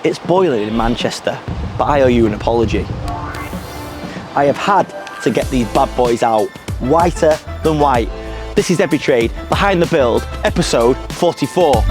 It's boiling in Manchester, but I owe you an apology. I have had to get these bad boys out, whiter than white. This is EveryTrade Behind the Build, episode 44.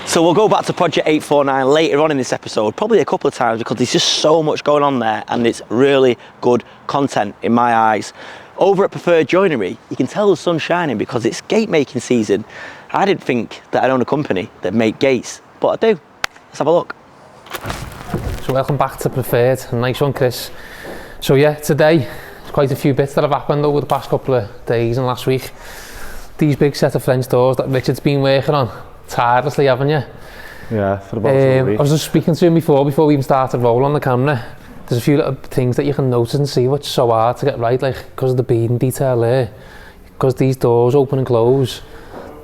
So we'll go back to Project 849 later on in this episode, probably a couple of times, because there's just so much going on there and it's really good content in my eyes. Over at Preferred Joinery, you can tell the sun's shining because it's gate making season. I didn't think that I'd own a company that made gates, but I do. Let's have a look. So welcome back to Preferred. Nice one, Chris. So yeah, today, there's quite a few bits that have happened over the past couple of days and last week. These big set of French doors that Richard's been working on tirelessly, haven't you? Yeah, for about a week. I was just speaking to him before we even started rolling on the camera. There's a few little things that you can notice and see what's so hard to get right, like because of the beading detail there, because these doors open and close,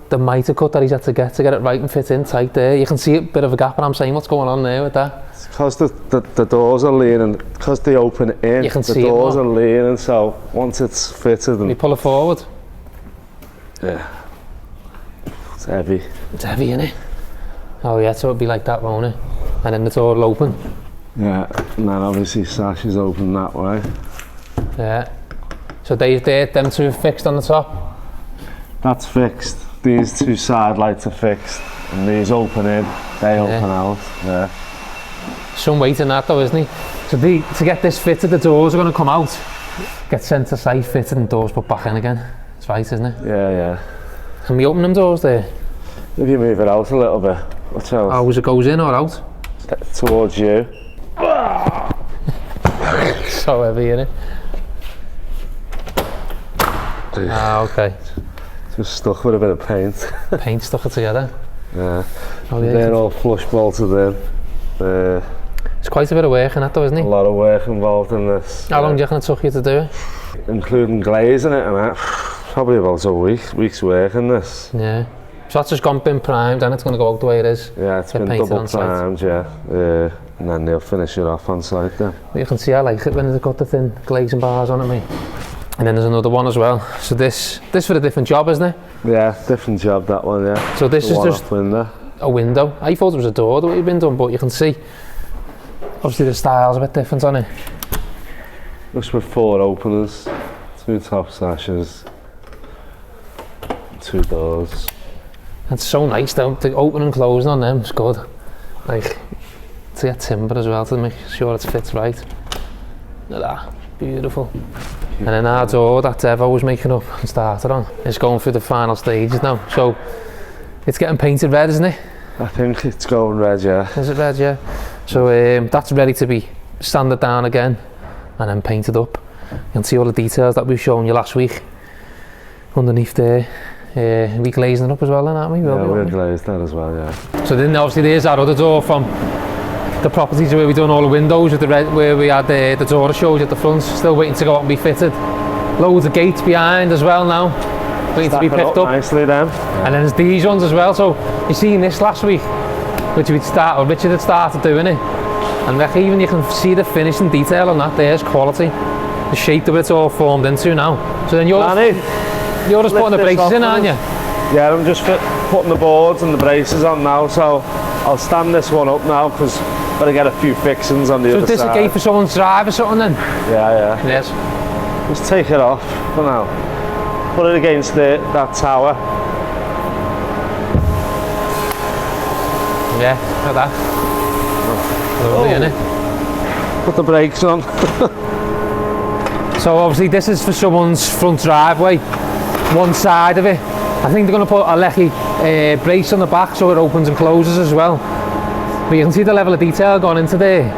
the mitre cut that he's had to get it right and fit in tight there. You can see a bit of a gap, and I'm saying what's going on there with that. It's because the doors are leaning, because they open in, you can the see doors are leaning, so once it's fitted and... Can you pull it forward? Yeah. It's heavy. It's heavy, innit? Oh yeah, so it'll be like that, won't it? And then the door will open. Yeah, and then obviously sash is open that way. Yeah. So them two are fixed on the top? That's fixed. These two side lights are fixed. And these open in, they open out. Yeah. Some weight in that though, isn't he? So to get this fitted, the doors are going to come out, get sent to site, fitted, and doors put back in again. It's right, isn't it? Yeah, yeah. Can we open them doors there? If you move it out a little bit, watch out. Oh, as it goes in or out? Towards you. So heavy, innit? Ah, okay. Just stuck with a bit of paint. Paint stuck it together? Yeah. Oh, yeah. They're all flush bolted in. It's quite a bit of work in that though, isn't it? A lot of work involved in this. How long do you reckon it took you to do it? Including glazing it and that, probably about a week's work in this. Yeah. So that's just been primed and it's going to go out the way it is? Yeah, it's been double primed, yeah. And then they'll finish it off on site then. You can see I like it when they've got the thin glazing bars on it, mate. And then there's another one as well. So this for a different job, isn't it? Yeah, different job that one, yeah. So this is just window. A window. I thought it was a door that would have been done, but you can see obviously the style's a bit different on it. Looks with 4 openers, 2 top sashes, 2 doors. It's so nice though, the open and closing on them is good. Like, to get timber as well to make sure it fits right. Look at that, beautiful. And then our door that Devo was making up and started on is going through the final stages now. So it's getting painted red, isn't it? I think it's going red, yeah. Is it red, yeah? So that's ready to be sanded down again and then painted up. You can see all the details that we've shown you last week underneath there. We glazing it up as well then, aren't we? Yeah, we're glazed that as well, yeah. So then obviously there's our other door from the properties where we done all the windows with the red, where we had the door that shows at the front, still waiting to go out and be fitted. Loads of gates behind as well now, waiting to be picked up. Nicely then. And then there's these ones as well. So you seen this last week, which Richard had started doing it. And like, even you can see the finishing detail on that. There's quality. The shape that it's all formed into now. So then you're just putting the braces in, aren't you? Yeah, I'm just putting the boards and the braces on now, so I'll stand this one up now because I've got to get a few fixings on the other side. So is this a gate for someone's drive or something then? Yeah. Yes. Just take it off for now. Put it against that tower. Yeah, like that. Lovely, innit? Put the brakes on. So obviously this is for someone's front driveway, one side of it. I think they're going to put a 𝗕𝗨𝗘𝗔𝗧 brace on the back so it opens and closes as well. But you can see the level of detail gone into there.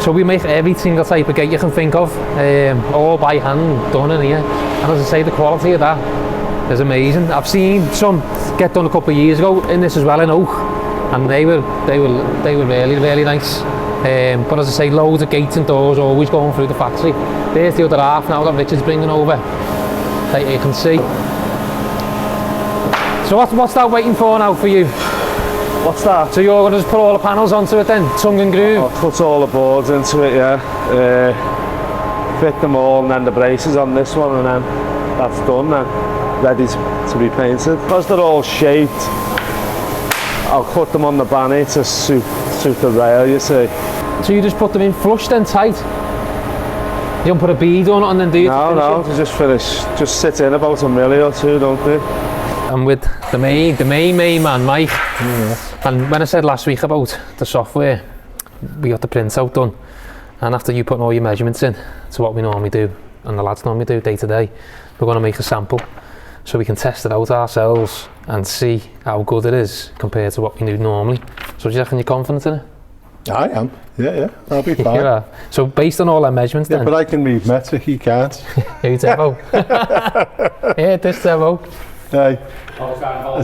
So we make every single type of gate you can think of, all by hand, done in here. And as I say, the quality of that is amazing. I've seen some get done a couple of years ago in this as well, in oak, and they were really nice. But as I say, loads of gates and doors always going through the factory. There's the other half now that Richard's bringing over, that you can see. So what's that waiting for now for you? What's that? So you're going to just put all the panels onto it then, tongue and groove? I'll put all the boards into it, yeah. Fit them all and then the braces on this one, and then that's done then. Ready to be painted. Because they're all shaped, I'll cut them on the banny to suit the rail, you see. So you just put them in flush then, tight? You don't put a bead on it and then do it? No, they just sit in about a milli or two, don't they? And with the main man, Mike. And when I said last week about the software, we got the printout done, and after you putting all your measurements in to what we normally do and the lads normally do day to day, we're going to make a sample so we can test it out ourselves and see how good it is compared to what we do normally. So do you reckon you're confident in it? I am, yeah, I'll be fine. Yeah. So based on all our measurements then? But I can read metric, he can't. Who, Devo? Yeah, this Devo. Hey, I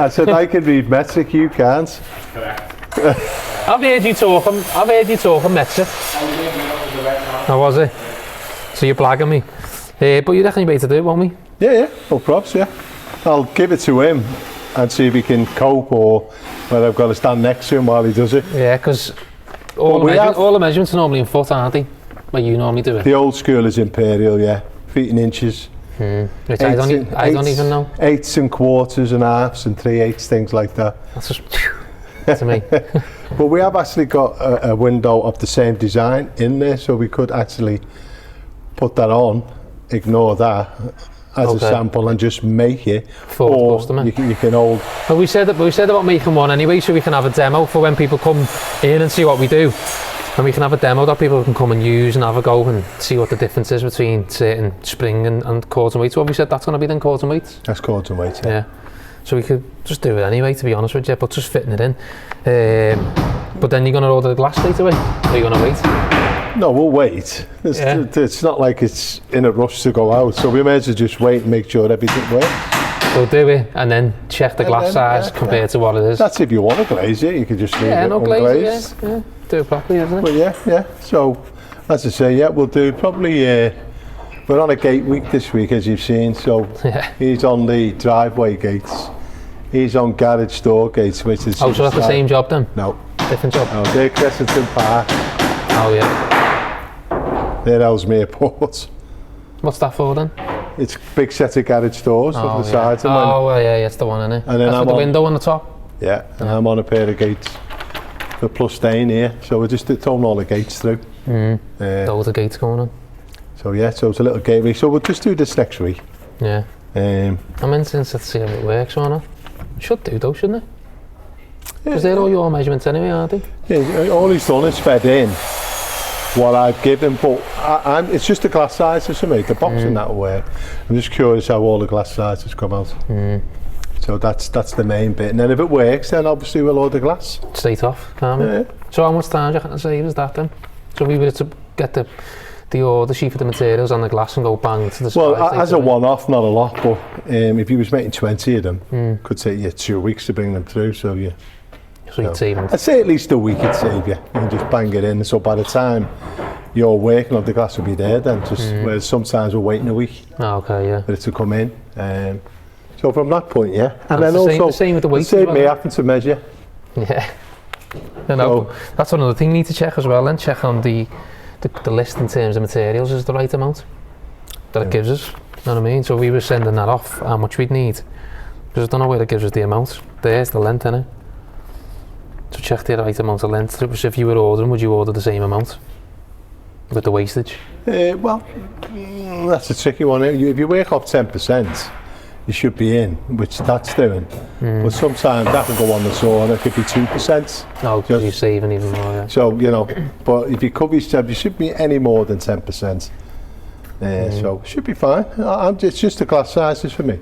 said I can read metric, you can't. I've heard you talking metric. Oh, was it? So you're blagging me. But you reckon you'll be able to do it, won't we? Yeah, no props, yeah. I'll give it to him and see if he can cope, or whether I've got to stand next to him while he does it. Yeah, because all the measurements are normally in foot, aren't they? Like you normally do it. The old school is imperial, yeah. Feet and inches. Which I don't even know. 8s and 1/4s and 1/2s and 3/8, things like that. That's just to me. But we have actually got a window of the same design in there, so we could actually put that on, ignore that as a sample and just make it. For the customer. You can hold. But we said about making one anyway, so we can have a demo for when people come in and see what we do. And we can have a demo that people can come and use and have a go and see what the difference is between certain spring and cords and weights. So we said that's going to be then cords and weights? That's cords and weights, yeah. So we could just do it anyway, to be honest with you, but just fitting it in. But then you're going to order the glass straight away? Or are you going to wait? No, we'll wait. It's not like it's in a rush to go out, so we may as well just wait and make sure everything works. We'll do it and then check the glass size compared to what it is. That's if you want to glaze it, you could just leave it unglazed. Yeah. Do it properly, isn't it? But yeah. So, as I say, yeah, we'll do probably. We're on a gate week this week, as you've seen. So he's on the driveway gates. He's on garage door gates, which is. Oh, so that's the same job then? No. Different job? No, they're Cressington Park. Oh yeah. They're Ellesmere Port. What's that for then? It's a big set of garage doors on the sides. Oh yeah, it's the one, isn't it? And then that's with the window on the top? Yeah, and I'm on a pair of gates. For plus stain here, so we're just throwing all the gates through. Loads of gates going on. So yeah, so it's a little gateway. So we'll just do this next week. Yeah. I'm interested to see how it works or not. Should do though, shouldn't it? Because they're all your measurements anyway, aren't they? Yeah, all he's done is fed in what I've given, but it's just the glass sizes for me. The box in that way. I'm just curious how all the glass sizes come out. So that's the main bit, and then if it works, then obviously we'll order glass. Straight off, can't we? Yeah. So how much time do you reckon to save is that then? So we were to get the order sheet for the materials and the glass and go bang to the side. Well, as a one-off, not a lot, but if you was making 20 of them, could take you 2 weeks to bring them through, so you'd save them. I'd say at least a week it'd save you. You can just bang it in, so by the time you're working on the glass will be there then, whereas sometimes we're waiting a week for it to come in. So from that point, yeah. And then also, the same with the weights. Save me having to measure. Yeah. No, that's another thing you need to check as well, and check on the list in terms of materials is the right amount that it gives us. You know what I mean? So we were sending that off how much we'd need, because I don't know where it gives us the amount. There's the length, innit? So check the right amount of length. So if you were ordering, would you order the same amount with the wastage? Well, that's a tricky one. If you work off 10%, you should be in, which that's doing. But sometimes that can go on the saw and it could be 2%. No, because you're saving even more, yeah. So, you know, but if you cover yourself, you shouldn't be any more than 10%. So it should be fine. It's just the glass sizes for me.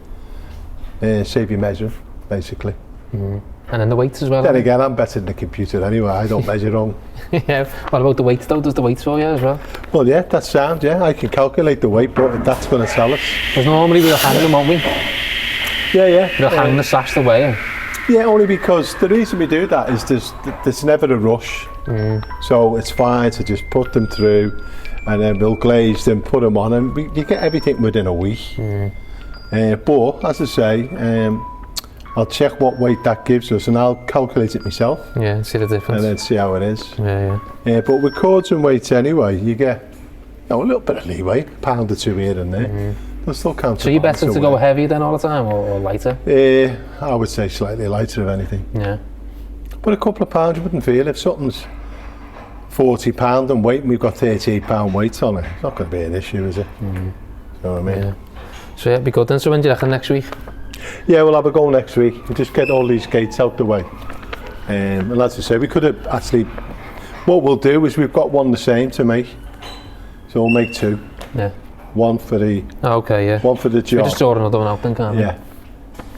Save you measuring, basically. And then the weights as well. Then again, I'm better than the computer anyway. I don't measure wrong. Yeah. What about the weights though? Does the weights for you as well? Well, yeah, that's sound. Yeah, I can calculate the weight, but that's going to tell us. Because normally we'll hang them, won't we? Yeah. We'll hang the sash the way. Yeah, only because the reason we do that is there's never a rush. So it's fine to just put them through, and then we'll glaze them, put them on, and you get everything within a week. But as I say, I'll check what weight that gives us, and I'll calculate it myself. Yeah, see the difference. And then see how it is. Yeah. But with cords and weights anyway, you get a little bit of leeway, a pound or two here and there. They'll still count. So you're better to go heavy then all the time, or lighter? I would say slightly lighter if anything. Yeah. But a couple of pounds you wouldn't feel. If something's £40 and weight and we've got £38 weights on it, it's not going to be an issue, is it? You know what I mean? Yeah. So yeah, it'd be good then. So when do you reckon next week? Yeah, we'll have a go next week. We'll just get all these gates out the way. And as I say, we could have actually, what we'll do is we've got one the same to make. So we'll make two. Yeah. One for the one for the job. We just order another one out then, can't we? Yeah.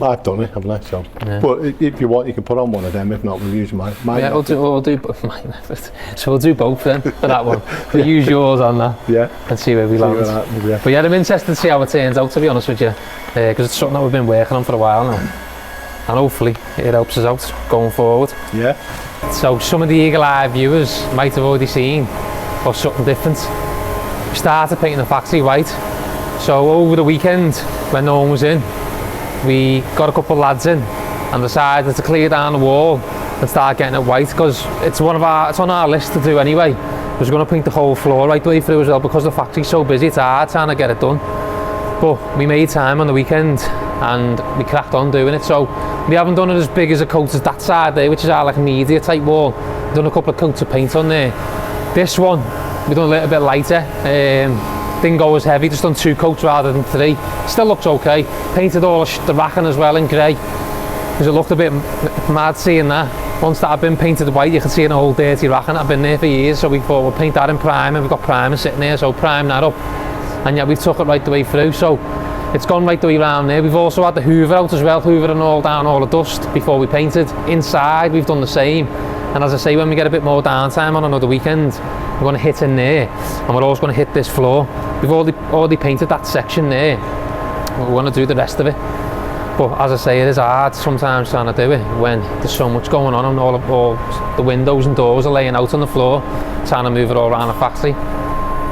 I've done it, haven't I? So. Yeah. But if you want, you can put on one of them. If not, we'll use mine. Yeah, we'll do mine effort. So we'll do both then for that one. We'll use yours on that. Yeah. And see where we land. Yeah. But yeah, I'm interested to see how it turns out, to be honest with you, because it's something that we've been working on for a while now, and hopefully it helps us out going forward. Yeah. So some of the eagle-eye viewers might have already seen something different. We started painting the factory white. So over the weekend, when no one was in, we got a couple of lads in and decided to clear down the wall and start getting it white, because it's on our list to do anyway. We're going to paint the whole floor right the way through as well, because the factory's so busy. It's hard trying to get it done. But we made time on the weekend and we cracked on doing it. So we haven't done it as big as a coat as that side there, which is our like media type wall. We've done a couple of coats of paint on there. This one we've done a little bit lighter. Didn't go as heavy, just done 2 coats rather than 3. Still looks okay. Painted all the racking as well in grey, because it looked a bit mad seeing that. Once that had been painted white, you can see an old dirty racking that had been there for years. So we thought we'll paint that in primer. We've got primer sitting there, so prime that up. And yet we took it right the way through. So it's gone right the way around there. We've also had the hoover out as well, hoovering all down all the dust before we painted. Inside we've done the same. And as I say, when we get a bit more downtime on another weekend, we're going to hit in there, and we're also going to hit this floor. We've already painted that section there. We're going to do the rest of it. But as I say, it is hard sometimes trying to do it when there's so much going on and all the windows and doors are laying out on the floor, trying to move it all around the factory.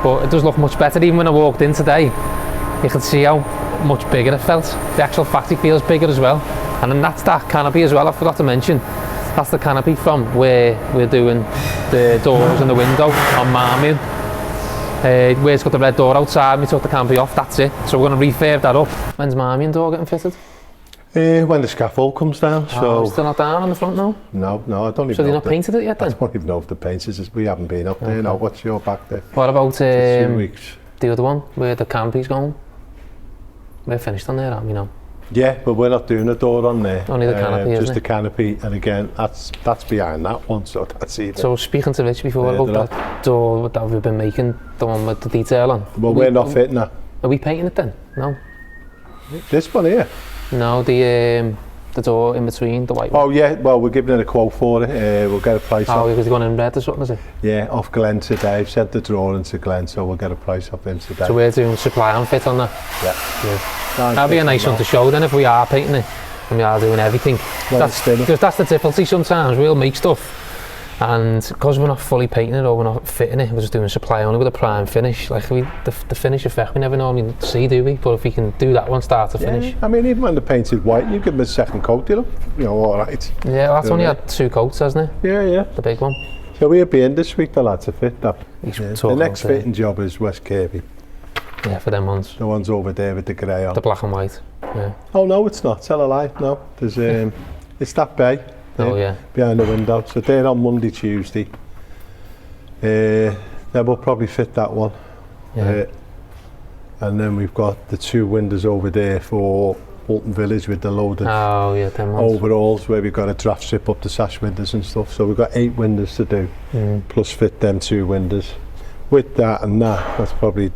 But it does look much better. Even when I walked in today, you can see how much bigger it felt. The actual factory feels bigger as well. And then that's that canopy as well, I forgot to mention. That's the canopy from where we're doing the doors and the window on Marmion. Where it's got the red door outside, we took the canopy off, that's it. So we're going to refurb that up. When's Marmion door getting fitted? When the scaffold comes down. So still not down on the front now? No, I don't even know. So they've not painted it yet then? I don't even know if the paint is. We haven't been up there. No, what's your back there? What about 2 weeks? The other one, where the canopy's going? We're finished on there, aren't we now? Yeah, but we're not doing a door on there. Only the canopy, just the canopy, and again, that's behind that one, so that's even. So speaking to Rich before about that door that we've been making, the one with the detail on. Well, we're not fitting that. Are we painting it then? No. This one here? No, the door in between, the white one. Oh yeah, well we're giving it a quote for it. We'll get a price. Oh, because you're going in red or something, is it? Yeah, off Glenn today. I've sent the drawing to Glenn, so we'll get a price off him today. So we're doing supply and fit on that? Yeah. That'd be a nice one to show then if we are painting it and we are doing everything. Because that's the difficulty sometimes. We'll make stuff And because we're not fully painting it or we're not fitting it, we're just doing supply only with a prime finish. Like the finish effect we never normally see, do we? But if we can do that one start to finish. I mean, even when they're painted white, you give them a second coat, you know, all right. Yeah, well, that's only had 2 coats, hasn't it? Yeah. The big one. So we'll be in this week, the lads, to fit that. The next about fitting job is 𝗕𝗕𝗃𝗟𝗃. Yeah, for them ones. The ones over there with the grey on. The black and white. Yeah. Oh no, it's not. Tell a lie. No, there's it's that bay. Oh yeah. Behind the window. So they're on Monday, Tuesday. Then we'll probably fit that one. Yeah. And then we've got the 2 windows over there for Bolton Village with the loaded them ones. overalls, where we've got a draft strip up the sash windows and stuff. So we've got 8 windows to do, plus fit them 2 windows. With that and that's probably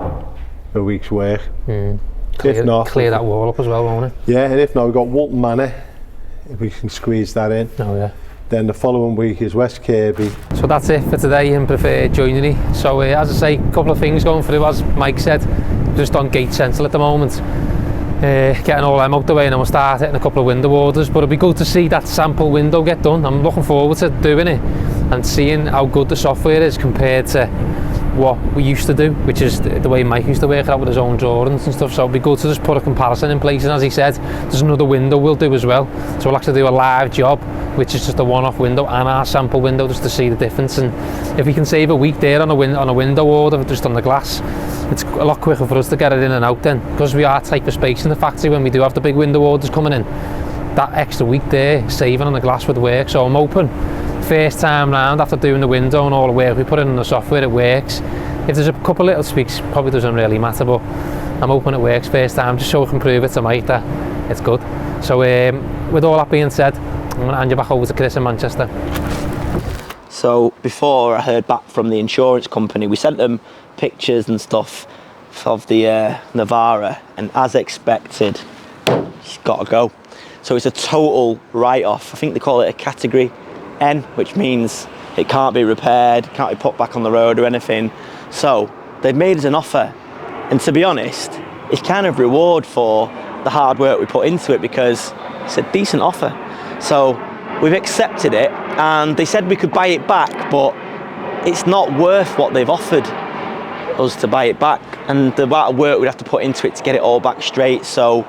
a week's work. If not, clear that wall up as well, won't it? Yeah, and if not, we've got Walton Manor, if we can squeeze that in. Oh yeah. Then the following week is 𝗕𝗕𝗃𝗟𝗃. So that's it for today in Preferred Joinery. So as I say, a couple of things going through, as Mike said, just on gate central at the moment. Getting all them out the way, and then we'll start hitting a couple of window orders. But it'll be good to see that sample window get done. I'm looking forward to doing it and seeing how good the software is compared to what we used to do, which is the way Mike used to work it out with his own drawings and stuff. So it'll be good to just put a comparison in place, and as he said, there's another window we'll do as well. So we'll actually do a live job, which is just a one-off window and our sample window, just to see the difference. And if we can save a week there on a window order just on the glass, it's a lot quicker for us to get it in and out then, because we are tight for space in the factory when we do have the big window orders coming in. That extra week there, saving on the glass would work. So I'm hoping first time round after doing the window and all the work we put in the software, it works. If there's a couple little tweaks, probably doesn't really matter, but I'm hoping it works first time, just so we can prove it to Mike that it's good. So with all that being said, I'm going to hand you back over to Chris in Manchester. So before I heard back from the insurance company, we sent them pictures and stuff of the Nevara, and as expected, it's got to go. So it's a total write-off. I think they call it a category N, which means it can't be repaired, can't be put back on the road or anything. So they've made us an offer, and to be honest, it's kind of reward for the hard work we put into it, because it's a decent offer. So we've accepted it, and they said we could buy it back, but it's not worth what they've offered us to buy it back, and the amount of work we'd have to put into it to get it all back straight. So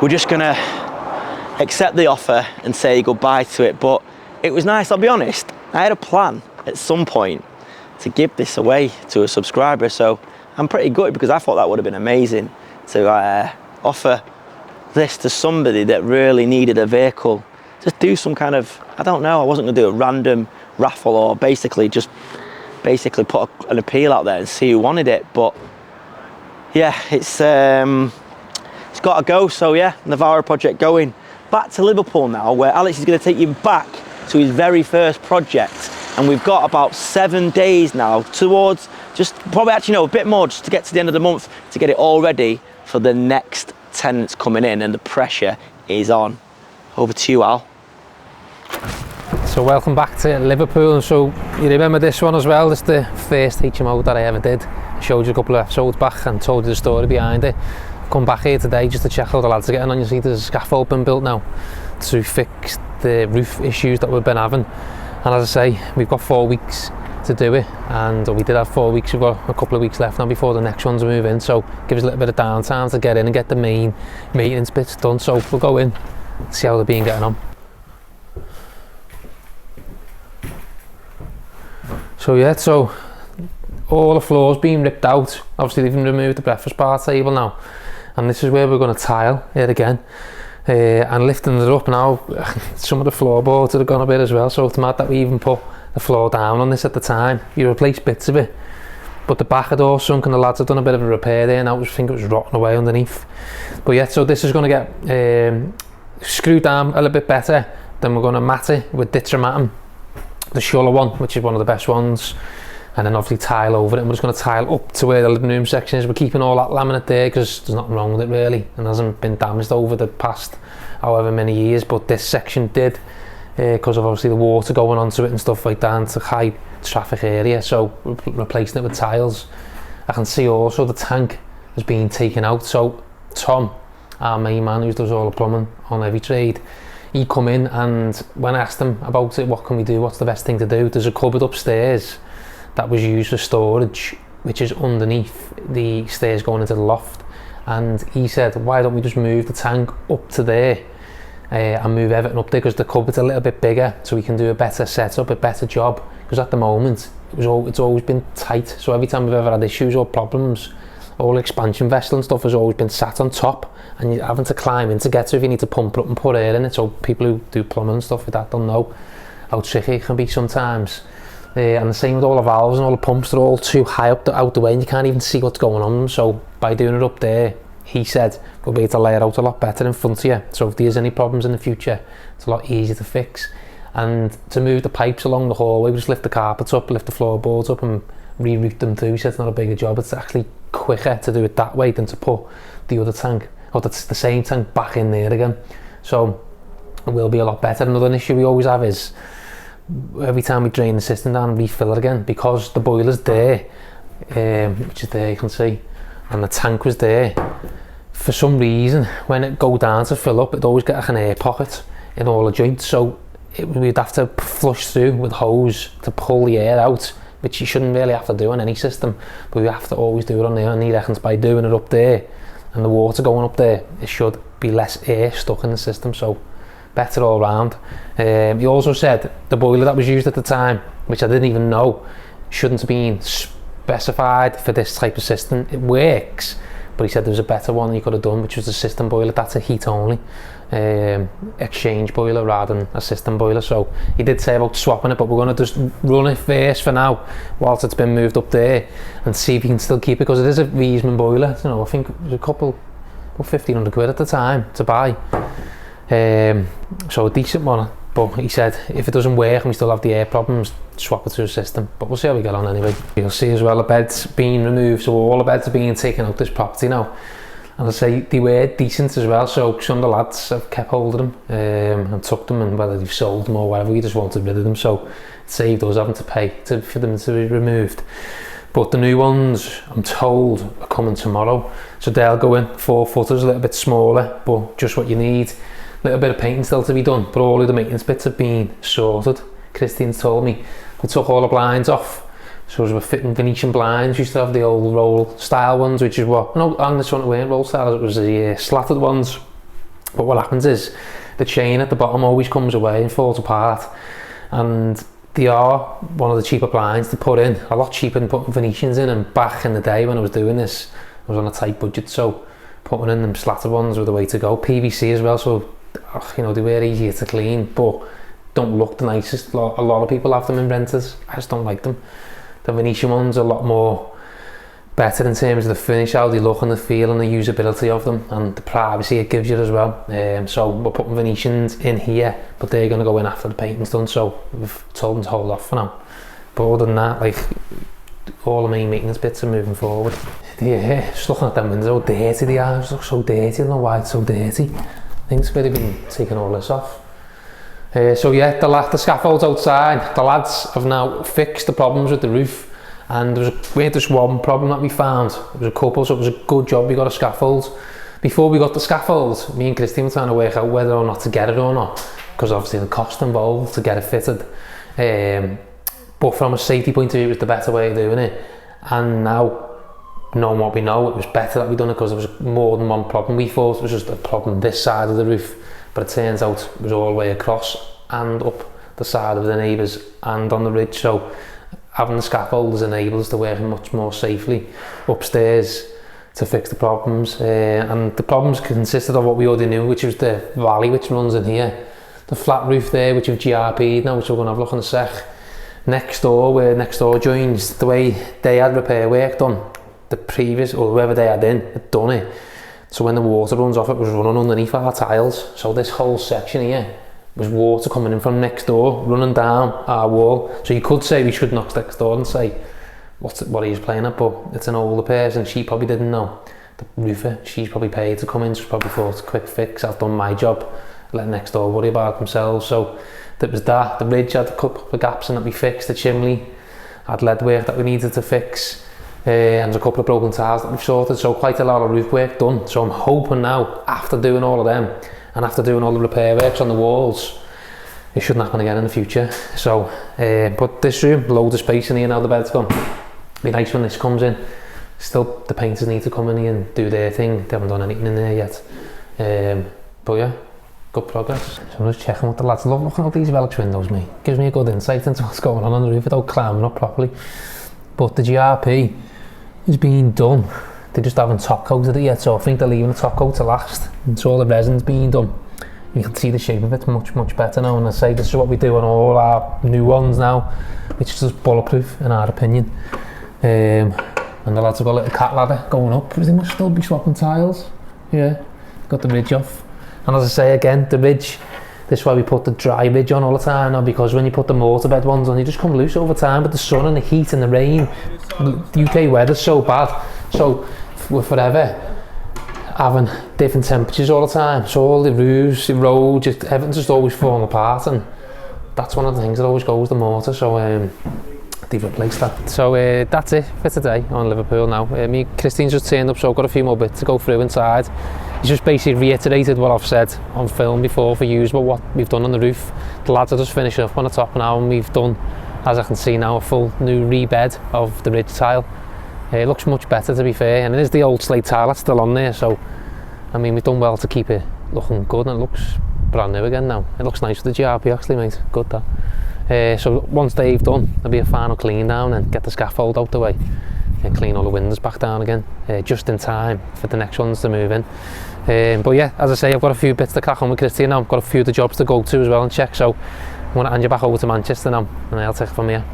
we're just gonna accept the offer and say goodbye to it. But it was nice, I'll be honest, I had a plan at some point to give this away to a subscriber, so I'm pretty good, because I thought that would have been amazing to offer this to somebody that really needed a vehicle. Just do some kind of, I don't know, I wasn't going to do a random raffle, or basically put an appeal out there and see who wanted it. But yeah, it's got to go. So yeah, Nevara project going. Back to Liverpool now, where Alex is going to take you back to his very first project, and we've got about 7 days now towards, just probably actually no, a bit more, just to get to the end of the month to get it all ready for the next tenants coming in, and the pressure is on. Over to you, Al. So welcome back to Liverpool. So you remember this one as well, this is the first HMO that I ever did. I showed you a couple of episodes back and told you the story behind it. I've come back here today just to check how the lads are getting on. You see there's a scaffold been built now to fix the roof issues that we've been having. And as I say, we've got 4 weeks to do it, and we did have 4 weeks, we've got a couple of weeks left now before the next ones move in, so give us a little bit of downtime to get in and get the main maintenance bits done. So we'll go in, see how they're being getting on. So yeah, so all the floors being ripped out. Obviously they've removed the breakfast bar table now, and this is where we're going to tile it again. And lifting it up now, some of the floorboards have gone a bit as well, so it's mad that we even put the floor down on this at the time. You replace bits of it, but the back had all sunk, and the lads have done a bit of a repair there now. I think it was rotting away underneath. But yeah, so this is going to get screwed down a little bit better. Then we're going to mat it with 𝗕𝗓𝗏, the 𝗕𝗨𝗏 one, which is one of the best ones, and then obviously tile over it. And we're just going to tile up to where the living room section is. We're keeping all that laminate there because there's nothing wrong with it really, and hasn't been damaged over the past however many years, but this section did, because of obviously the water going onto it and stuff like that. It's a high traffic area, so we're replacing it with tiles. I can see also the tank has been taken out, so Tom, our main man who does all the plumbing on EveryTrade, he come in, and when I asked him about it, what can we do, what's the best thing to do, there's a cupboard upstairs that was used for storage, which is underneath the stairs going into the loft, and he said, why don't we just move the tank up to there and move everything up there, because the cupboard's a little bit bigger, so we can do a better setup, a better job, because at the moment it's always been tight. So every time we've ever had issues or problems, all expansion vessel and stuff has always been sat on top, and you're having to climb in to get to if you need to pump it up and put air in it. So people who do plumbing and stuff like that don't know how tricky it can be sometimes. And the same with all the valves and all the pumps, they're all too high up out the way, and you can't even see what's going on. So by doing it up there, he said, we'll be able to lay it out a lot better in front of you. So if there's any problems in the future, it's a lot easier to fix. And to move the pipes along the hallway, we just lift the carpets up, lift the floorboards up and reroute them too. He said it's not a bigger job, it's actually quicker to do it that way than to put the other tank, or that's the same tank, back in there again. So it will be a lot better. Another issue we always have is every time we drain the system down and refill it again, because the boiler's there, which is there, you can see, and the tank was there, for some reason when it go down to fill up, it'd always get like an air pocket in all the joints, so we'd have to flush through with hose to pull the air out, which you shouldn't really have to do on any system, but we have to always do it on there. And he reckons by doing it up there and the water going up there, it should be less air stuck in the system, so better all round. He also said the boiler that was used at the time, which I didn't even know, shouldn't have been specified for this type of system. It works, but he said there was a better one you could have done, which was the system boiler. That's a heat only exchange boiler rather than a system boiler. So he did say about swapping it, but we're going to just run it first for now whilst it's been moved up there, and see if we can still keep it, because it is a Wiesmann boiler. You know, I think it was a couple, about 1,500 quid at the time to buy, so a decent one. But he said if it doesn't work and we still have the air problems, swap it to a system. But we'll see how we get on anyway. You'll see as well the bed's being removed, so all the beds are being taken out this property now. And I say they were decent as well, so some of the lads have kept hold of them and took them, and whether they've sold them or whatever, we just wanted rid of them, so it saved us having to pay for them to be removed. But the new ones, I'm told, are coming tomorrow, so they'll go in 4 footers, a little bit smaller, but just what you need. A little bit of painting still to be done, but all of the maintenance bits have been sorted. Christine's told me we took all the blinds off, so as we're fitting Venetian blinds, we used to have the old roll style ones, which is what, no, on this one it weren't roll style, it was the slatted ones. But what happens is the chain at the bottom always comes away and falls apart, and they are one of the cheaper blinds to put in, a lot cheaper than putting Venetians in. And back in the day when I was doing this, I was on a tight budget, so putting in them slatted ones were the way to go. PVC as well, so you know, they were easier to clean, but don't look the nicest. A lot of people have them in renters. I just don't like them. The Venetian ones are a lot more better in terms of the finish, how they look and the feel and the usability of them, and the privacy it gives you as well. So we're putting Venetians in here, but they're going to go in after the painting's done, so we've told them to hold off for now. But other than that, like, all the main maintenance bits are moving forward. Yeah, just looking at them windows, how dirty they are. It just looks so dirty. I don't know why it's so dirty. I think it's where they've been taking all this off. So yeah, the scaffold's outside. The lads have now fixed the problems with the roof, and there weren't just one problem that we found, there was a couple, so it was a good job we got a scaffold. Before we got the scaffold, me and Christine were trying to work out whether or not to get it or not, because obviously the cost involved to get it fitted. But from a safety point of view, it was the better way of doing it. And now, knowing what we know, it was better that we done it, because there was more than one problem. We thought it was just a problem this side of the roof, but it turns out it was all the way across and up the side of the neighbours and on the ridge. So having the scaffold has enabled us to work much more safely upstairs to fix the problems. And the problems consisted of what we already knew, which was the valley which runs in here, the flat roof there, which we've GRP'd now, which we're going to have a look in a sec. Next door, where next door joins, the way they had repair work done, the previous, or whoever they had in, had done it. So when the water runs off, it was running underneath our tiles. So this whole section here was water coming in from next door, running down our wall. So you could say we should knock next door and say, what he's playing at, but it's an older person, she probably didn't know. The roofer, she's probably paid to come in, she's probably thought, quick fix, I've done my job, let next door worry about themselves. So that was that. The ridge had a couple of gaps in that we fixed, the chimney had lead work that we needed to fix. And a couple of broken tiles that we've sorted, so quite a lot of roof work done. So I'm hoping now, after doing all of them and after doing all the repair works on the walls, it shouldn't happen again in the future. So, but this room, loads of space in here now the bed's gone. Be nice when this comes in. Still, the painters need to come in here and do their thing. They haven't done anything in there yet. But yeah, good progress. So I'm just checking what the lads love looking at these Velux windows, mate. Gives me a good insight into what's going on the roof without climbing up properly. But the GRP is being done. They just haven't top coated it yet, so I think they're leaving the top coat to last. It's all the resin's being done. You can see the shape of it much better now, and I say this is what we do on all our new ones now, which is just bulletproof in our opinion. And the lads have got a little cat ladder going up, because they must still be swapping tiles. Yeah, got the ridge off. And as I say again, the ridge, this is why we put the dry ridge on all the time now, because when you put the mortar bed ones on, you just come loose over time. But the sun and the heat and the rain, the UK weather's so bad, so we're forever having different temperatures all the time. So all the roofs, the roads, everything's just always falling apart, and that's one of the things that always goes, the mortar. So they've replaced that. So that's it for today on Liverpool now. Me and Christine's just turned up, so I've got a few more bits to go through inside. He's just basically reiterated what I've said on film before for you, but what we've done on the roof. The lads are just finishing up on the top now, and we've done, as I can see now, a full new rebed of the ridge tile. It looks much better, to be fair, and it is the old slate tile that's still on there, so I mean we've done well to keep it looking good, and it looks brand new again now. It looks nice with the GRP actually, mate, good that. So once they've done, there'll be a final clean down and get the scaffold out the way and clean all the windows back down again, just in time for the next ones to move in. But yeah, as I say, I've got a few bits to crack on with Christine now. I've got a few of the jobs to go to as well and check, so I want to hand you back over to Manchester now, and I'll take it from here.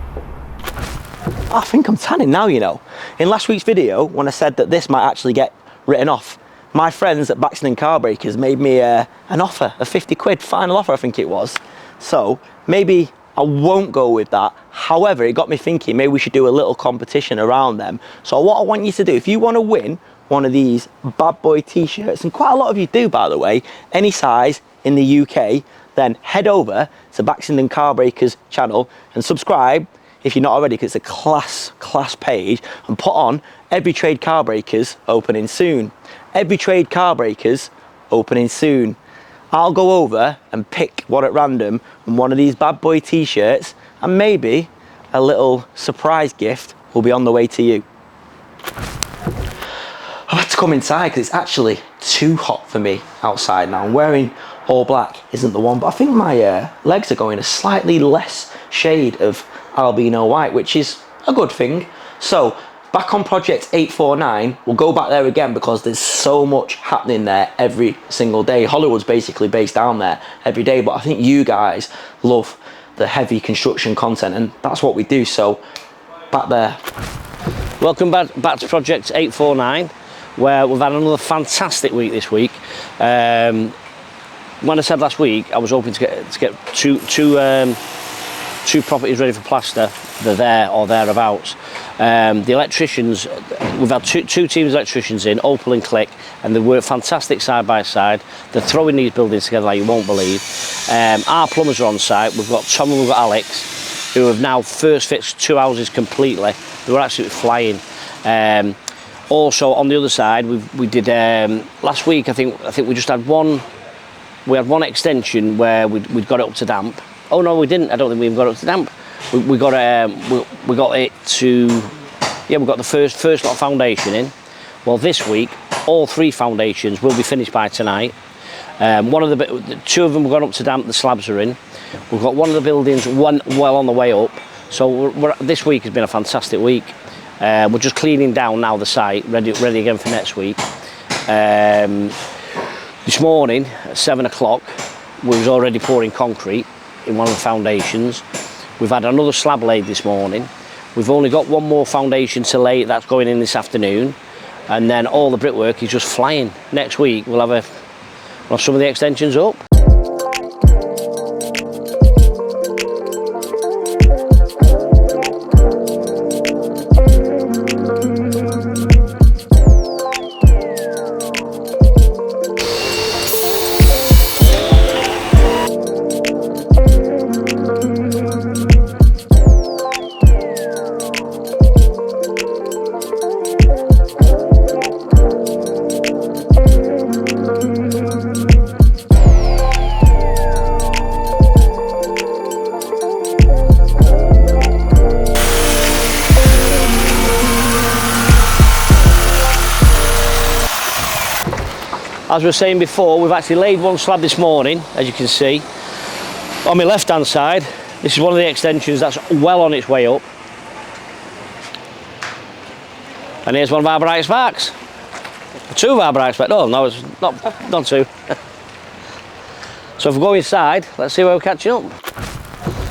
I think I'm tanning now, you know. In last week's video, when I said that this might actually get written off, my friends at 𝗕𝗏𝗟𝗗𝗃 made me an offer, a 50 quid final offer I think it was. So maybe I won't go with that. However, it got me thinking maybe we should do a little competition around them. So what I want you to do, if you want to win one of these bad boy t-shirts, and quite a lot of you do by the way, any size in the UK, then head over to 𝗕𝗏𝗟𝗃𝗃's channel and subscribe if you're not already, because it's a class page, and put on EveryTrade Car Breakers opening soon. EveryTrade Car Breakers opening soon. I'll go over and pick one at random and one of these bad boy t-shirts, and maybe a little surprise gift will be on the way to you. I've had to come inside because it's actually too hot for me outside now. I'm wearing all black isn't the one, but I think my legs are going a slightly less shade of albino white, which is a good thing. So back on project 849, we'll go back there again because there's so much happening there every single day. Hollywood's basically based down there every day, but I think you guys love the heavy construction content, and that's what we do. So back there. Welcome back to project 849, where we've had another fantastic week this week. When I said last week I was hoping to get two properties ready for plaster, they're there or thereabouts. The electricians, we've had two teams of electricians in, Opal and Click, and they work fantastic side by side. They're throwing these buildings together like you won't believe. Our plumbers are on site. We've got Tom and we've got Alex, who have now first fixed 2 houses completely. They were absolutely flying. Also on the other side, we did last week. I think we just had one. We had one extension where we'd got it up to damp. Oh no, we didn't. I don't think we even got it up to damp. We got it to, yeah, we got the first lot of foundation in. Well, this week all 3 foundations will be finished by tonight. Two of them have gone up to damp. The slabs are in. We've got one of the buildings well on the way up. So this week has been a fantastic week. We're just cleaning down now the site, ready again for next week. This morning at 7 o'clock, we was already pouring concrete in one of the foundations. We've had another slab laid this morning. We've only got one more foundation to lay, that's going in this afternoon, and then all the brickwork is just flying. Next week we'll have some of the extensions up. as we were saying before, we've actually laid one slab this morning, as you can see. On my left hand side, this is one of the extensions that's well on its way up. And here's one of our brightest sparks. Two of our brightest sparks. No, it's not two. So if we go inside, let's see where we're catching up.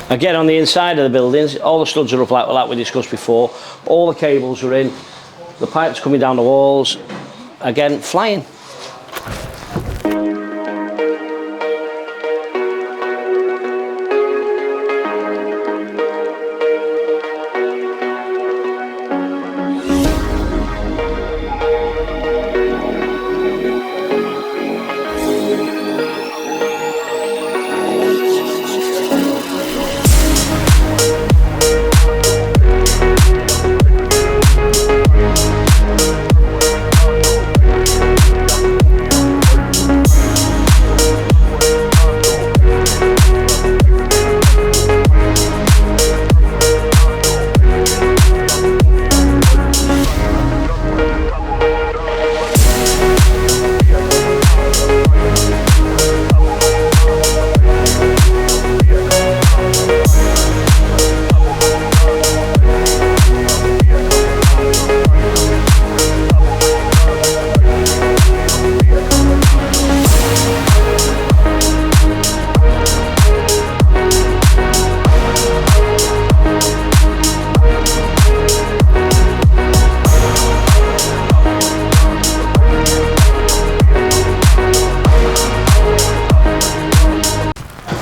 Again, on the inside of the buildings, all the studs are up like we discussed before. All the cables are in. The pipes coming down the walls. Again, flying.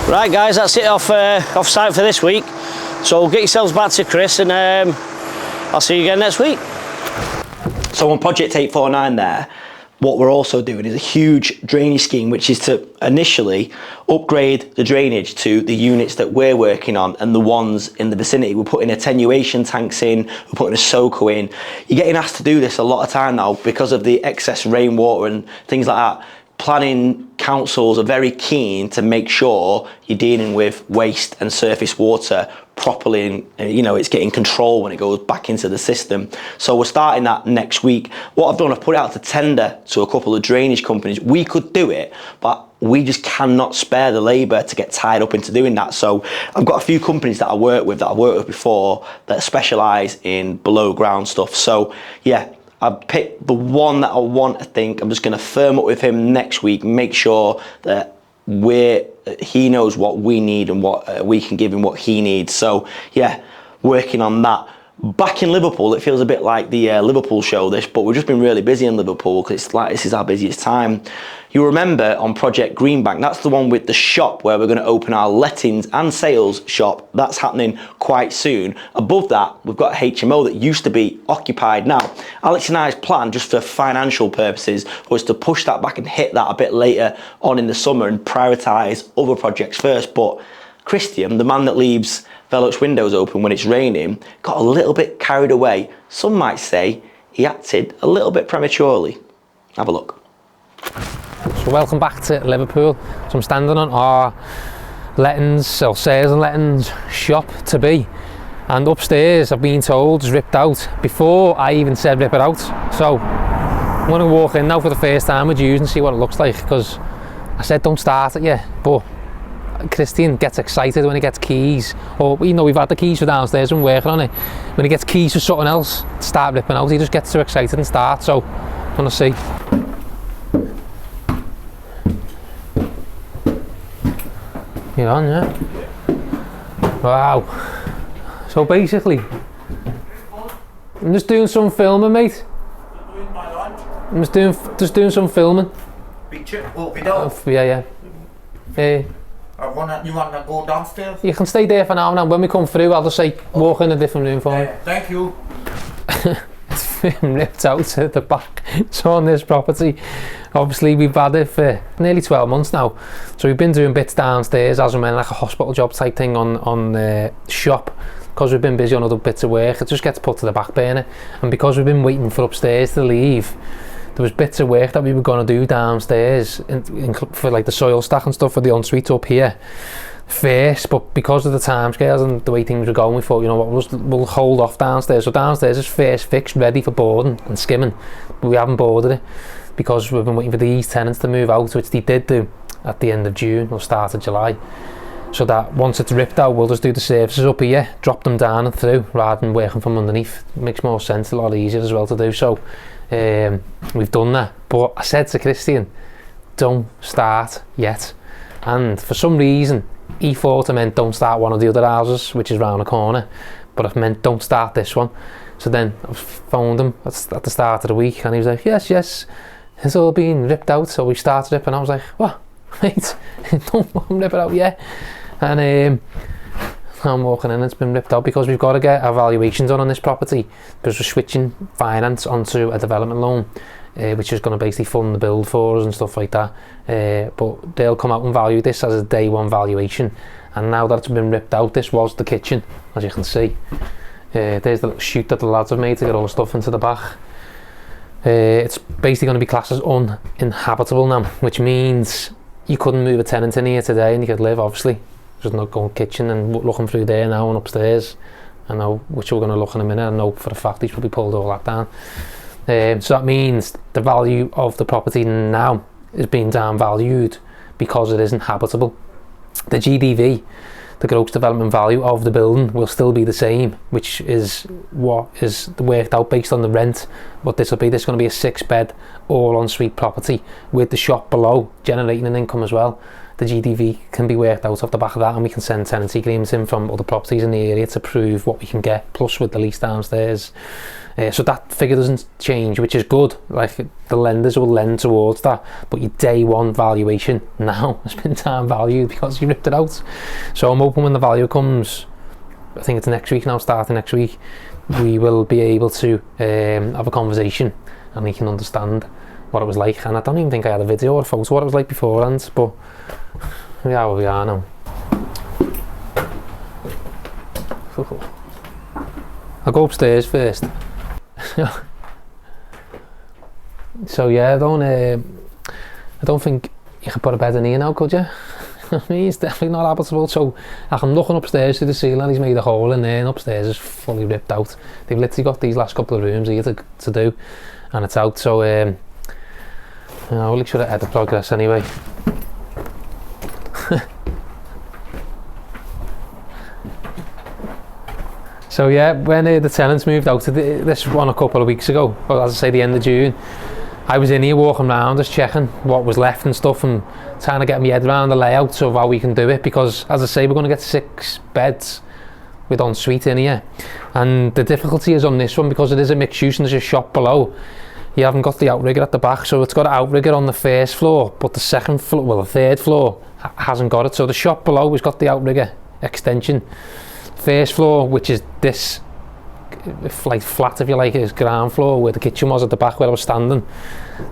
Right guys, that's it off site for this week. So get yourselves back to Chris and I'll see you again next week. So on project 849 there, what we're also doing is a huge drainage scheme, which is to initially upgrade the drainage to the units that we're working on and the ones in the vicinity. We're putting attenuation tanks in, we're putting a soaker in. You're getting asked to do this a lot of time now because of the excess rainwater and things like that. Planning councils are very keen to make sure you're dealing with waste and surface water properly, and you know, it's getting control when it goes back into the system. So we're starting that next week. What I've done, I've put it out to tender to a couple of drainage companies. We could do it, but we just cannot spare the labour to get tied up into doing that. So I've got a few companies that I work with, that I've worked with before, that specialise in below ground stuff. So yeah, I've picked the one that I want. I think I'm just going to firm up with him next week, make sure that he knows what we need and what we can give him what he needs. So yeah, working on that. Back in Liverpool, it feels a bit like the Liverpool show this, but we've just been really busy in Liverpool because it's like this is our busiest time. You remember on Project Greenbank, that's the one with the shop where we're going to open our lettings and sales shop. That's happening quite soon. Above that, we've got a HMO that used to be occupied. Now, Alex and I's plan, just for financial purposes, was to push that back and hit that a bit later on in the summer and prioritise other projects first. But Christian, the man that leaves Velux windows open when it's raining, got a little bit carried away. Some might say he acted a little bit prematurely. Have a look. So welcome back to Liverpool. So I'm standing on our lettings, or sales and lettings shop to be, and upstairs I've been told is ripped out before I even said rip it out. So I'm going to walk in now for the first time with you and see what it looks like, because I said don't start it yet, but Christian gets excited when he gets keys, or you know, we've had the keys for downstairs and working on it. When he gets keys for something else to start ripping out, he just gets too excited and starts. So I'm going to see. You're on, yeah? Wow. So basically, I'm just doing some filming, mate. You're doing my lunch? I'm just doing some filming. Picture? Oh, video? Yeah. You want to go downstairs? You can stay there for now, and when we come through, I'll just say walk in a different room for me. Thank you. It's been ripped out at the back. So on this property, obviously we've had it for nearly 12 months now. So we've been doing bits downstairs as and when, like a hospital job type thing on the shop. Because we've been busy on other bits of work, it just gets put to the back burner. And because we've been waiting for upstairs to leave, there was bits of work that we were going to do downstairs for like the soil stack and stuff for the ensuite up here. first, but because of the timescales and the way things were going, we thought, you know what, we'll hold off downstairs. So downstairs is first fixed, ready for boarding and skimming, but we haven't boarded it because we've been waiting for these tenants to move out, which they did do at the end of June or start of July. So that once it's ripped out, we'll just do the surfaces up here, drop them down and through, rather than working from underneath. It makes more sense, a lot easier as well to do. So we've done that. But I said to Christian, don't start yet. And for some reason, he thought it meant don't start one of the other houses, which is round the corner. But it meant don't start this one. So then I phoned him at the start of the week, and he was like, yes, it's all been ripped out. So we started ripping. I was like, what? Wait, don't rip it out yet. And I'm walking in, it's been ripped out because we've got to get our valuations on this property because we're switching finance onto a development loan, which is going to basically fund the build for us and stuff like that. But they'll come out and value this as a day one valuation. And now that it's been ripped out, this was the kitchen, as you can see. There's the little chute that the lads have made to get all the stuff into the back. It's basically going to be classed as uninhabitable now, which means you couldn't move a tenant in here today and you could live, obviously. Just not going kitchen and looking through there now and upstairs. I know, which we're going to look in a minute. I know for a fact he's probably pulled all that down. So that means the value of the property now is being downvalued because it isn't habitable. The GDV, the gross development value of the building, will still be the same, which is what is worked out based on the rent. What this will be, this is going to be a 6-bed all ensuite property with the shop below generating an income as well. The GDV can be worked out off the back of that, and we can send tenancy agreements in from other properties in the area to prove what we can get, plus with the lease downstairs. So that figure doesn't change, which is good. Like, the lenders will lend towards that, but your day one valuation now has been down valued because you ripped it out. So I'm hoping when the value comes, I think it's next week now, starting next week, we will be able to have a conversation and we can understand what it was like. And I don't even think I had a video or a photo of what it was like beforehand, but we are where we are now. I'll go upstairs first. So yeah, I don't think you could put a bed in here now, could you? I mean, it's definitely not habitable. So I'm looking upstairs to the ceiling, he's made a hole in there, and upstairs is fully ripped out. They've literally got these last couple of rooms here to do, and it's out. So we'll look sure at the progress anyway. So yeah, when the tenants moved out to this one a couple of weeks ago, well, as I say, the end of June, I was in here walking around just checking what was left and stuff and trying to get my head around the layout of how we can do it, because as I say, we're going to get 6 beds with ensuite in here, and the difficulty is on this one because it is a mixed use and there's a shop below. You haven't got the outrigger at the back, so it's got an outrigger on the first floor, but the second floor, well, the third floor hasn't got it. So the shop below has got the outrigger extension. First floor, which is this like flat, if you like, is ground floor where the kitchen was at the back where I was standing.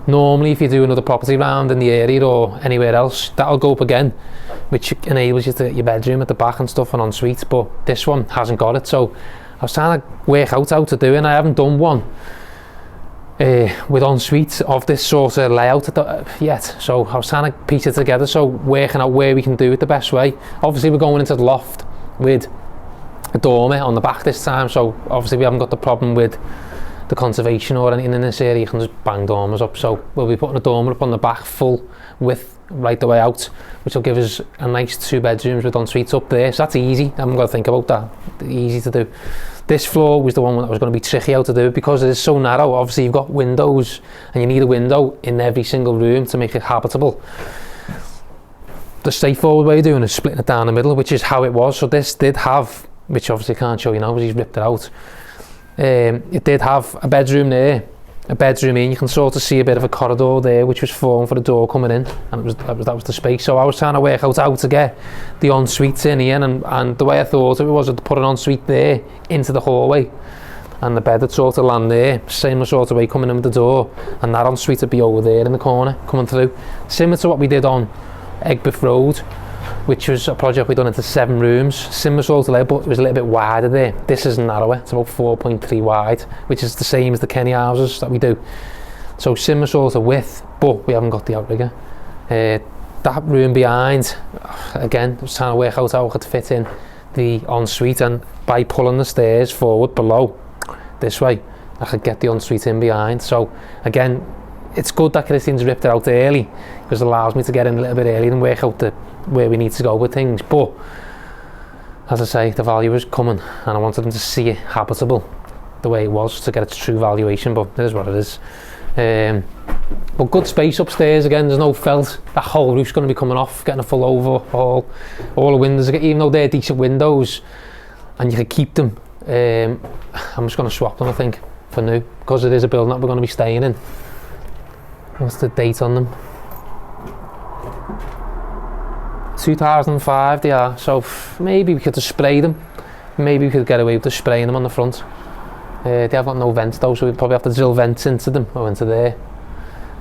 Normally if you do another property round in the area or anywhere else, that'll go up again, which enables you to get your bedroom at the back and stuff and ensuite, but this one hasn't got it. So I was trying to work out how to do it, and I haven't done one with ensuite of this sort of layout yet. So I was trying to piece it together, so working out where we can do it the best way. Obviously we're going into the loft with a dormer on the back this time, so obviously we haven't got the problem with the conservation or anything in this area. You can just bang dormers up, so we'll be putting a dormer up on the back full width right the way out, which will give us a nice 2 bedrooms with ensuites up there. So that's easy, I haven't got to think about that, easy to do. This floor was the one that was going to be tricky how to do because it is so narrow. Obviously you've got windows and you need a window in every single room to make it habitable. The straightforward way of doing it is splitting it down the middle, which is how it was. So this did have, which obviously I can't show you now because he's ripped it out, it did have a bedroom there, a bedroom in. You can sort of see a bit of a corridor there which was formed for the door coming in, and that was the space. So I was trying to work out how to get the ensuite in here, and the way I thought of it was to put an ensuite there into the hallway, and the bed would sort of land there, same sort of way coming in with the door, and that ensuite would be over there in the corner coming through, similar to what we did on 𝗕𝗥𝗘𝗔𝗧 Road, which was a project we done into 7 rooms, similar sort of layout, but it was a little bit wider there. This is narrower, it's about 4.3 wide, which is the same as the Kenny houses that we do. So similar sort of width, but we haven't got the outrigger. that room behind, again, I was trying to work out how I could fit in the ensuite, and by pulling the stairs forward below this way, I could get the ensuite in behind. So again, it's good that Christian's ripped it out early, because it allows me to get in a little bit early and work out where we need to go with things. But as I say, the value is coming, and I wanted them to see it habitable the way it was to get its true valuation, but it is what it is. But good space upstairs. Again, there's no felt. That whole roof's going to be coming off, getting a full overhaul. All the windows, even though they're decent windows and you can keep them, I'm just going to swap them, I think, for new, because it is a building that we're going to be staying in. What's the date on them? 2005 they are, so maybe we could just spray them. Maybe we could get away with just spraying them on the front. They have got no vents though, so we'd probably have to drill vents into them, or into there,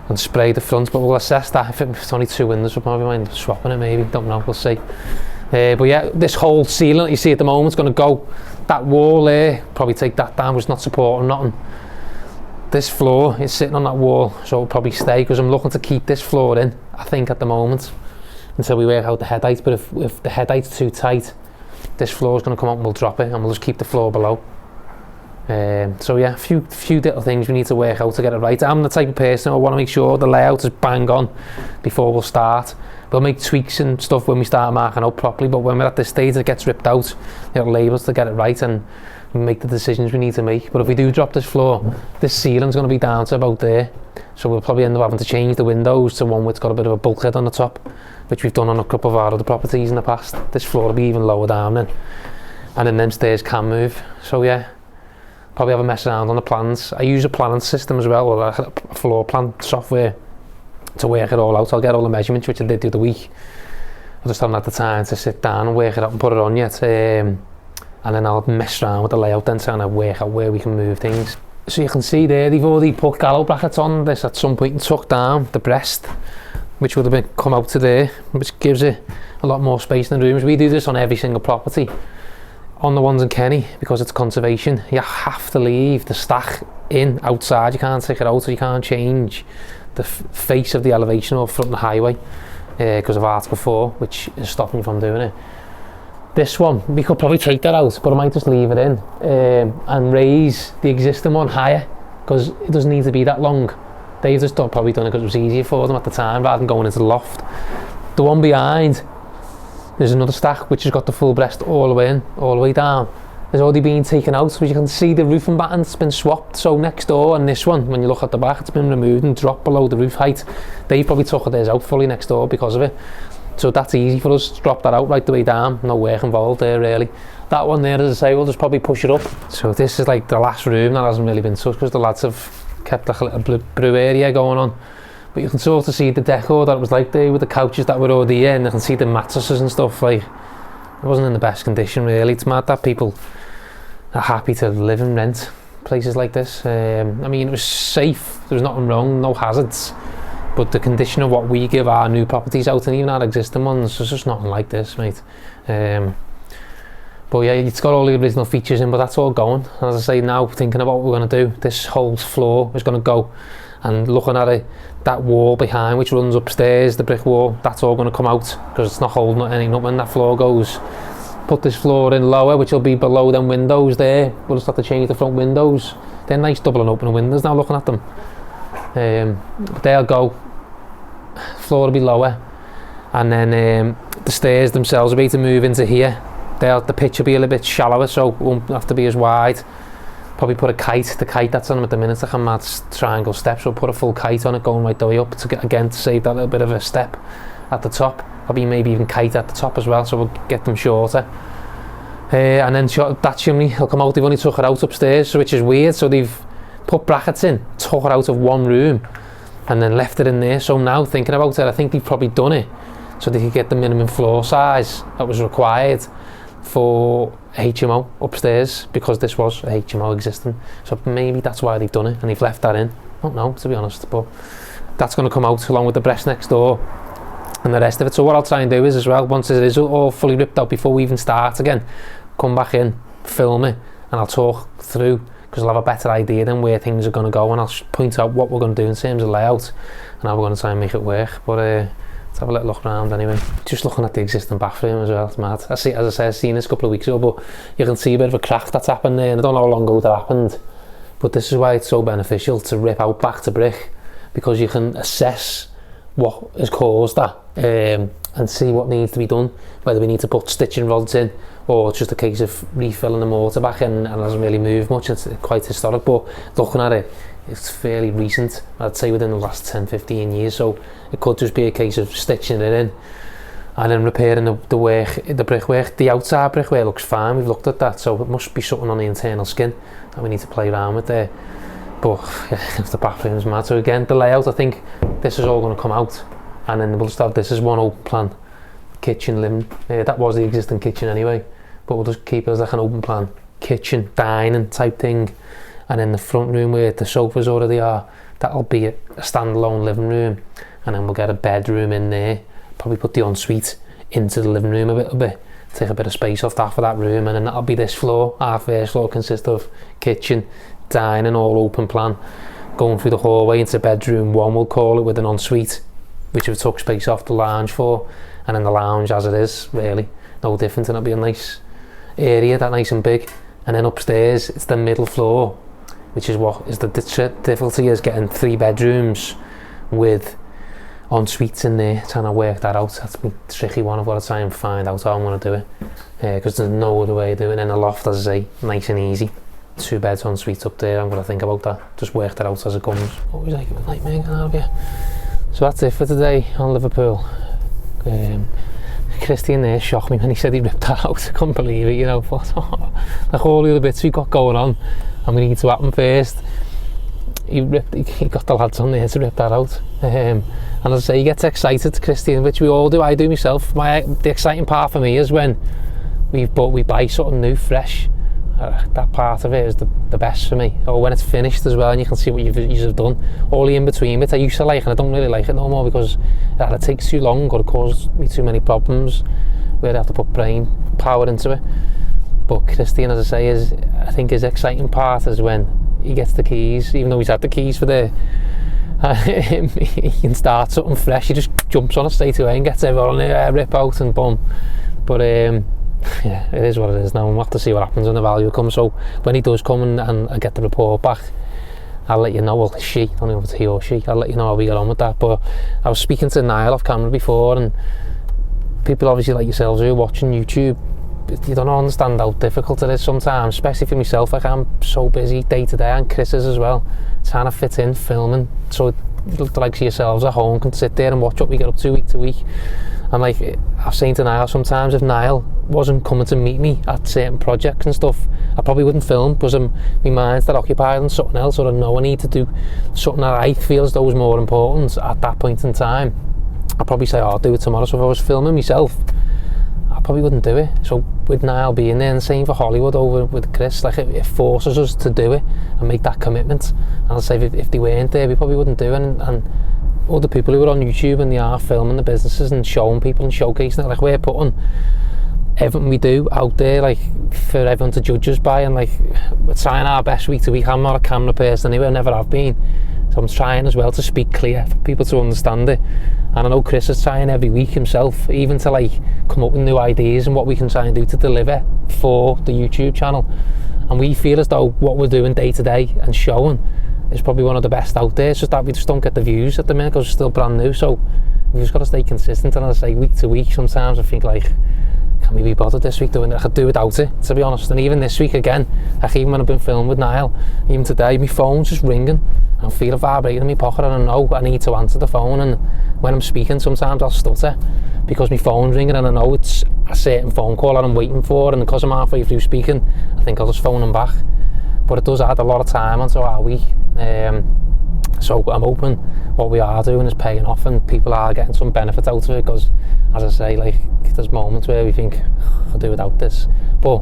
and spray the front, but we'll assess that. If it's only 2 windows, we'll probably mind swapping it maybe, don't know, we'll see. But yeah, this whole ceiling that you see at the moment is going to go. That wall there, probably take that down, it's not supporting nothing. This floor is sitting on that wall, so it'll probably stay, because I'm looking to keep this floor in, I think, at the moment, until we work out the head height. But if the head height's too tight, this floor is going to come up and we'll drop it, and we'll just keep the floor below. So yeah, a few little things we need to work out to get it right. I'm the type of person, I want to make sure the layout is bang on before we'll start. We'll make tweaks and stuff when we start marking out properly, but when we're at this stage it gets ripped out, it'll enable us to get it right and make the decisions we need to make. But if we do drop this floor, this ceiling's going to be down to about there, so we'll probably end up having to change the windows to one that's got a bit of a bulkhead on the top, which we've done on a couple of our other properties in the past. This floor will be even lower down then, and then them stairs can move. So yeah, probably have a mess around on the plans. I use a planning system as well, or a floor plan software, to work it all out. I'll get all the measurements, which I did the other week. I just haven't had the time to sit down and work it out and put it on yet. And then I'll mess around with the layout then, trying to work out where we can move things. So you can see there, they've already put gallows brackets on this at some point and tucked down the breast, which would have been come out to there, which gives it a lot more space in the rooms. We do this on every single property. On the ones in Kenny, because it's conservation, you have to leave the stack in outside. You can't take it out, so you can't change the face of the elevation or front of the highway because of Article 4, which is stopping you from doing it. This one, we could probably take that out, but I might just leave it in and raise the existing one higher, because it doesn't need to be that long. They've just probably done it because it was easier for them at the time rather than going into the loft. The one behind, there's another stack which has got the full breast all the way in, all the way down. It's already been taken out, so you can see the roofing battens been swapped. So next door and this one, when you look at the back, it's been removed and dropped below the roof height. They probably took theirs out fully next door because of it. So that's easy for us to drop that out right the way down. No work involved there really. That one there, as I say, we'll just probably push it up. So this is like the last room that hasn't really been touched, because the lads have kept like a little brew area going on. But you can sort of see the decor that it was like there with the couches that were already in. You can see the mattresses and stuff. Like, it wasn't in the best condition really. It's mad that people are happy to live and rent places like this. I mean, it was safe, there was nothing wrong, no hazards, but the condition of what we give our new properties out, and even our existing ones, there's just nothing like this, mate. But yeah, it's got all the original features in, but that's all going. As I say, now thinking about what we're going to do, this whole floor is going to go, and looking at it, that wall behind which runs upstairs, the brick wall, that's all going to come out because it's not holding anything up when that floor goes. Put this floor in lower, which will be below them windows there. We'll just have to change the front windows. They're nice double and open windows now, looking at them. But they'll go, floor will be lower, and then the stairs themselves will be to move into here. The pitch will be a little bit shallower, so it won't have to be as wide. Probably put a kite, the kite that's on them at the minute, it's like a mad triangle steps. We'll put a full kite on it going right the way up to get, again, to save that little bit of a step at the top. Probably maybe even kite at the top as well, so we'll get them shorter. And then that chimney will come out. They've only took it out upstairs, so which is weird. So they've put brackets in, took it out of one room, and then left it in there. So now thinking about it, I think they've probably done it so they could get the minimum floor size that was required for HMO upstairs, because this was a HMO existing. So maybe that's why they've done it, and they've left that in. I don't know, to be honest, but that's going to come out along with the breast next door and the rest of it. So what I'll try and do is, as well, once it is all fully ripped out before we even start again, come back in, film it, and I'll talk through, because I'll have a better idea then where things are going to go, and I'll point out what we're going to do in terms of layout and how we're going to try and make it work. But Let's have a little look around anyway. Just looking at the existing bathroom as well, it's mad. As I said, I've seen this a couple of weeks ago, but you can see a bit of a crack that's happened there, and I don't know how long ago that happened, but this is why it's so beneficial to rip out back to brick, because you can assess what has caused that and see what needs to be done, whether we need to put stitching rods in or it's just a case of refilling the mortar back in, and it hasn't really moved much. It's quite historic, but looking at it, it's fairly recent, I'd say within the last 10-15 years, so it could just be a case of stitching it in and then repairing the brickwork. The outside brickwork looks fine, we've looked at that, so it must be something on the internal skin that we need to play around with there. But yeah, the bathroom's mad. So again, the layout, I think this is all going to come out, and then we'll just have this as one open plan kitchen, living. That was the existing kitchen anyway, but we'll just keep it as like an open plan kitchen, dining type thing. And then the front room where the sofas already are, that'll be a standalone living room, and then we'll get a bedroom in there, probably put the ensuite into the living room a little bit, take a bit of space off that for that room, and then that'll be this floor. Our first floor consists of kitchen, dining, all open plan, going through the hallway into bedroom 1, we'll call it, with an ensuite, which we took space off the lounge for, and then the lounge as it is, really, no different, and it'll be a nice area, that nice and big. And then upstairs, it's the middle floor, which is what is the difficulty, is getting 3 bedrooms with en-suites in there, trying to work that out. That's the tricky one. I've got to try and find out how I'm going to do it, because there's no other way of doing it. And the loft, as I say, nice and easy. 2 beds en-suites up there. I'm going to think about that, just work that out as it comes. Always like a nightmare getting out of here. So that's it for today on Liverpool. Christian there shocked me when he said he ripped that out. I couldn't believe it, you know. But like all the other bits we've got going on, and we need to happen first. He got the lads on there to rip that out. And as I say, he gets excited, Christian, which we all do. I do myself. The exciting part for me is when we buy something new, fresh. That part of it is the best for me. Or when it's finished as well, and you can see what you've done. All the in-between bits I used to like, and I don't really like it no more, because it takes too long, or it causes me too many problems where I have to put brain power into it. But Christian, as I say, I think his exciting part is when he gets the keys, even though he's had the keys for there. He can start something fresh. He just jumps on it straight away and gets everyone on there, rip out and boom. But yeah, it is what it is now. We'll have to see what happens when the value comes. So when he does come and I get the report back, I'll let you know. Well, I don't know if it's he or she. I'll let you know how we get on with that. But I was speaking to Niall off camera before, and people obviously like yourselves who are watching YouTube, you don't understand how difficult it is sometimes, especially for myself. Like, I'm so busy day to day, and Chris is as well, trying to fit in filming, so the likes of yourselves at home can sit there and watch what we get up to week. And like I've saying to Niall, sometimes if Niall wasn't coming to meet me at certain projects and stuff, I probably wouldn't film, because my mind's that occupied on something else, or I know I need to do something that I feel as though is more important at that point in time. I'd probably say, I'll do it tomorrow. So if I was filming myself, I probably wouldn't do it. So with Niall being there, and the same for Hollywood over with Chris, like it forces us to do it and make that commitment. And I'll say if they weren't there, we probably wouldn't do it. And other people who are on YouTube and they are filming the businesses and showing people and showcasing it, like we're putting everything we do out there, like for everyone to judge us by, and like we're trying our best week to week. I'm not a camera person anyway, I never have been, so I'm trying as well to speak clear for people to understand it. And I know Chris is trying every week himself, even to like come up with new ideas and what we can try and do to deliver for the YouTube channel. And we feel as though what we're doing day to day and showing is probably one of the best out there. It's just that we just don't get the views at the minute because it's still brand new. So we've just got to stay consistent. And as I say, week to week, sometimes I think like, can we be bothered this week doing it? I could do without it, to be honest. And even this week again, like even when I've been filming with Niall, even today, my phone's just ringing. I feel it vibrating in my pocket, and I know I need to answer the phone. And when I'm speaking, sometimes I'll stutter because my phone's ringing, and I know it's a certain phone call that I'm waiting for. And because I'm halfway through speaking, I think I'll just phone them back. But it does add a lot of time onto our week. So I'm hoping what we are doing is paying off, and people are getting some benefit out of it. Because, as I say, like there's moments where we think, I'll do without this, but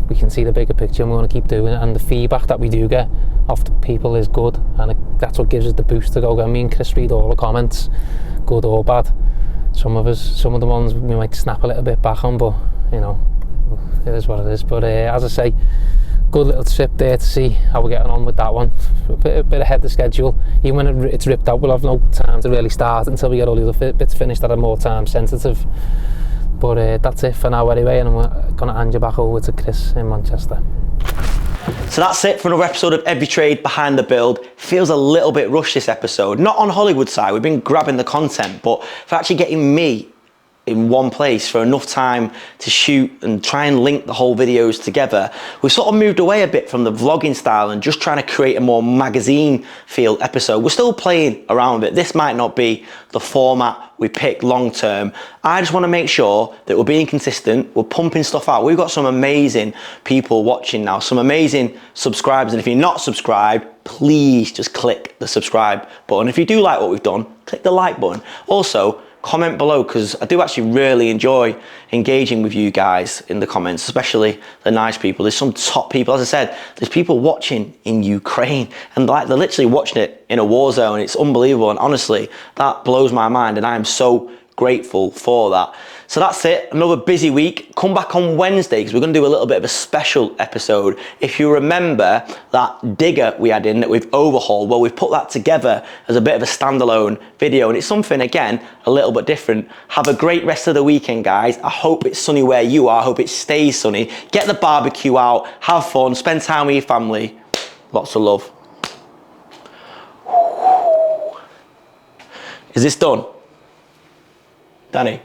we can see the bigger picture, and we want to keep doing it. And the feedback that we do get off the people is good, and that's what gives us the boost to go. Me and Chris read all the comments, good or bad. Some of the ones we might snap a little bit back on, but you know, it is what it is. But as I say, good little trip there to see how we're getting on with that one. A bit ahead of schedule. Even when it's ripped out, we'll have no time to really start until we get all the other bits finished that are more time sensitive. But that's it for now anyway, and I'm going to hand you back over to Chris in Manchester. So that's it for another episode of EveryTrade Behind the Build. Feels a little bit rushed this episode. Not on Hollywood side, we've been grabbing the content, but for actually getting me in one place for enough time to shoot and try and link the whole videos together, we've sort of moved away a bit from the vlogging style and just trying to create a more magazine feel episode. We're still playing around with it. This might not be the format we pick long term. I just want to make sure that we're being consistent, we're pumping stuff out. We've got some amazing people watching now, some amazing subscribers, and if you're not subscribed, please just click the subscribe button. If you do like what we've done, click the like button. Also, comment below, because I do actually really enjoy engaging with you guys in the comments, especially the nice people. There's some top people, as I said, there's people watching in Ukraine, and like they're literally watching it in a war zone. It's unbelievable, and honestly, that blows my mind, and I am so grateful for that. So that's it, another busy week. Come back on Wednesday because we're going to do a little bit of a special episode. If you remember that digger we had in that we've overhauled, well, we've put that together as a bit of a standalone video, and it's something, again, a little bit different. Have a great rest of the weekend, guys. I hope it's sunny where you are. I hope it stays sunny. Get the barbecue out, have fun, spend time with your family. Lots of love. Is this done? Danny?